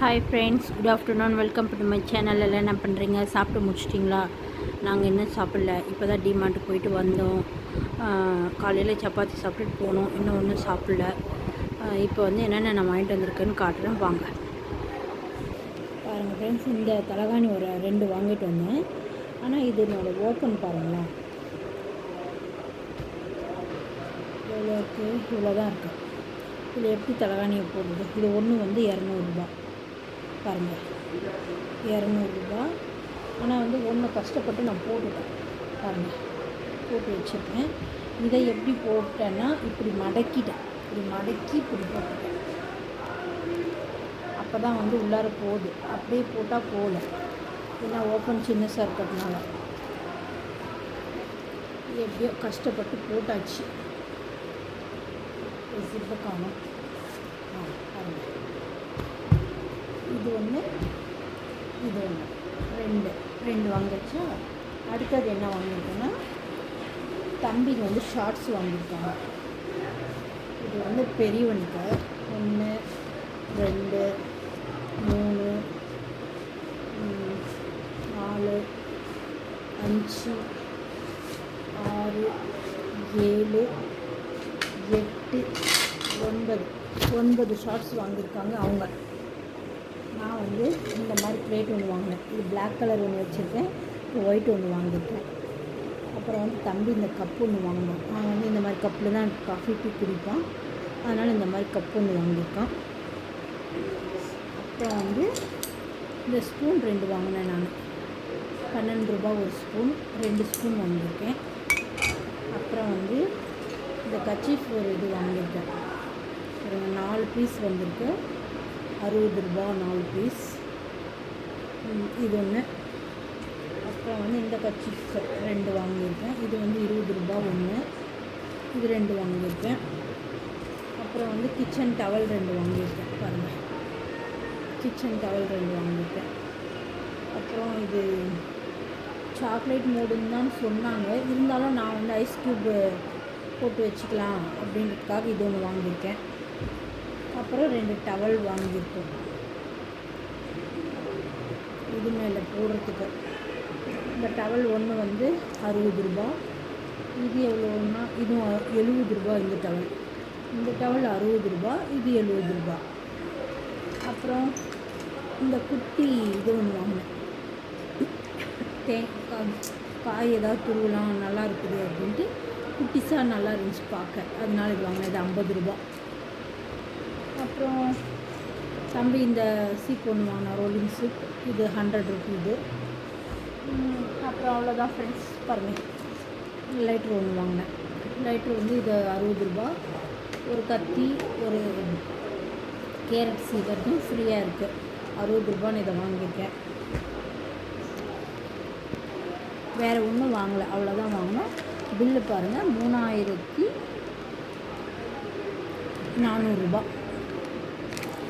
Hi friends, good afternoon. Welcome to my channel. எல்லாம் என்ன பண்ணுறீங்க? சாப்பிட்டு முடிச்சிட்டிங்களா? நாங்கள் இன்னும் சாப்பிடல. இப்போ தான் டிமார்ட்டுக்கு போயிட்டு வந்தோம். காலையில் சப்பாத்தி சாப்பிட்டுட்டு போனோம். இன்னும் ஒன்றும் சாப்பிடல. இப்போ வந்து என்னென்ன நான் வாங்கிட்டு வந்திருக்கேன்னு காட்டுறேன், வாங்க பாருங்கள் ஃப்ரெண்ட்ஸ். இந்த தலகாணி ஒரு 2 வாங்கிட்டு வந்தேன். ஆனால் இது என்னோடய ஓப்பன் பாருங்களேன், எவ்வளோ இருக்குது? இவ்வளோ தான் இருக்குது. இதில் எப்படி தலகாணியை போடுறது? இது ஒன்று வந்து 200 பாருங்கள், 200. ஆனால் வந்து ஒன்று கஷ்டப்பட்டு நான் போட்டுட்டேன் பாருங்கள், போட்டு வச்சுருக்கேன். இதை எப்படி போட்டேன்னா இப்படி மடக்கிட்டேன், இப்படி மடக்கி இப்படி போட்டுட்டேன். அப்போ தான் வந்து உள்ளார போகுது. அப்படியே போட்டால் போகல, ஏன்னா ஓப்பன் சின்னஸாக இருக்கிறதுனால. எப்படியோ கஷ்டப்பட்டு போட்டாச்சு. ஜிப்பை காணும். பாருங்கள், இது ஒன்று, இது ஒன்று, ரெண்டு வாங்கிடுச்சா. அடுத்தது என்ன வாங்கியிருக்கேன்னா, தம்பிக்கு வந்து ஷார்ட்ஸ் வாங்கியிருக்காங்க. இது வந்து பெரியவனுக்கு 1 2 3 4 5 6 7 8 9 ஷார்ட்ஸ் வாங்கியிருக்காங்க அவங்க. நான் வந்து இந்த மாதிரி பிளேட் ஒன்று வாங்கினேன். இது பிளாக் கலர் ஒன்று வச்சுருக்கேன், இப்போ ஒயிட் ஒன்று வாங்கியிருக்கேன். அப்புறம் வந்து தம்பி இந்த கப்பு ஒன்று வாங்கினான். நான் வந்து இந்த மாதிரி கப்பில் தான் காஃபி டீ குடிப்பான், அதனால் இந்த மாதிரி கப்பு ஒன்று வாங்கியிருக்கான். அப்புறம் வந்து இந்த ஸ்பூன் 2 வாங்கினேன் நான். 12 ரூபாய் ஒரு ஸ்பூன், 2 ஸ்பூன் வாங்கியிருக்கேன். அப்புறம் வந்து இந்த கச்சீஃப் ஒரு இது வாங்கியிருக்கேன். ஒரு 4 பீஸ் வந்திருக்கு, 60 ரூபாய் 4 பீஸ். இது ஒன்று. அப்புறம் வந்து இந்த கச்சீஃப் 2 வாங்கியிருக்கேன். இது வந்து 20 ரூபாய் ஒன்று, இது 2 வாங்கியிருக்கேன். அப்புறம் வந்து கிச்சன் டவல் 2 வாங்கியிருக்கேன். பாருங்கள், கிச்சன் டவல் 2 வாங்கியிருக்கேன். அப்புறம் இது சாக்லேட் மோடுன்னு தான் சொன்னாங்க, இருந்தாலும் நான் வந்து ஐஸ் க்யூப் போட்டு வச்சுக்கலாம் அப்படின்றதுக்காக இது ஒன்று வாங்கியிருக்கேன். அப்புறம் 2 டவல் வாங்கியிருக்கோம், இது மேலே போடுறதுக்கு. இந்த டவல் ஒன்று வந்து 60 ரூபாய், இது எவ்வளோன்னா இதுவும் 70 ரூபாய். இந்த டவல் 60 ரூபாய், இது 70 ரூபாய். அப்புறம் இந்த குட்டி இது ஒன்று வாங்கினேன். காய் ஏதாவது துருவலாம் நல்லா இருக்குது அப்படின்ட்டு, குட்டிஸாக நல்லா இருந்துச்சு பார்க்க, அதனால இது வாங்கினேன். இது 50 ரூபாய். அப்புறம் தம்பி இந்த சீப் ஒன்று வாங்கினான், ரோலிங் சீப், இது 100 ருபீ. அப்புறம் அவ்வளோதான் ஃப்ரெண்ட்ஸ். பாருங்கள், லைட்ரு ஒன்று வாங்கினேன். லைட்ரு வந்து இது 60 ரூபாய். ஒரு கத்தி, ஒரு கேரட் சீவர்டும் ஃப்ரீயாக இருக்குது, 60 ரூபான்னு இதை வாங்கியிருக்கேன். வேறு ஒன்றும் வாங்கலை, அவ்வளோதான் வாங்கினோம். பில்லு பாருங்கள், 3400 ரூபாய்.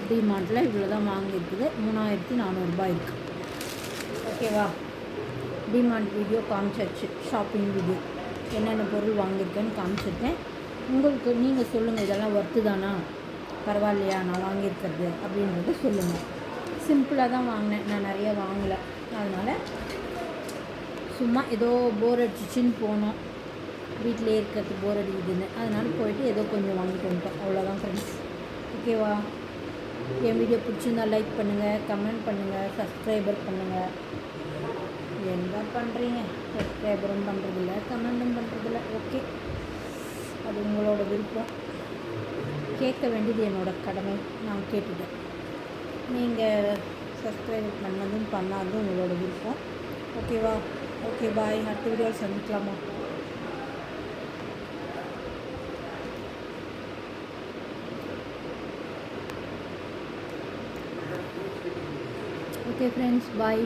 டிமார்ட்டில் இவ்வளோ தான் வாங்கியிருக்குது, 3400 ரூபாய் இருக்குது. ஓகேவா? டிமார்ட் வீடியோ காமிச்சாச்சு, ஷாப்பிங் வீடியோ என்னென்ன பொருள் வாங்கியிருக்கேன்னு காமிச்சிருக்கேன். உங்களுக்கு நீங்கள் சொல்லுங்கள், இதெல்லாம் ஒர்த்து தானா, பரவாயில்லையா நான் வாங்கியிருக்கிறது அப்படின்றத சொல்லுங்கள். சிம்பிளாக தான் வாங்கினேன், நான் நிறைய வாங்கலை. அதனால் சும்மா ஏதோ போர் அடிச்சிச்சின்னு போனோம், வீட்டிலே இருக்கிறது போர் அடிக்குதுன்னு, அதனால் போயிட்டு ஏதோ கொஞ்சம் வாங்கிட்டு வந்துட்டோம், அவ்வளோதான் ஃப்ரெண்ட்ஸ். ஓகேவா? என் வீடியோ பிடிச்சிருந்தால் லைக் பண்ணுங்கள், கமெண்ட் பண்ணுங்கள், சப்ஸ்கிரைபர் பண்ணுங்கள். என்ன பண்ணுறீங்க? சப்ஸ்கிரைபரும் பண்ணுறதில்ல, கமெண்ட்டும் பண்ணுறதில்ல. ஓகே, அது உங்களோட விருப்பம். கேட்க வேண்டியது என்னோடய கடமை, நான் கேட்டுட்டேன். நீங்கள் சப்ஸ்கிரைப் பண்ணதும் பண்ணாதும் உங்களோட விருப்பம். ஓகேவா? ஓகே, பாய். அடுத்த வீடியோவில் சந்திக்கலாமா? Okay friends, bye.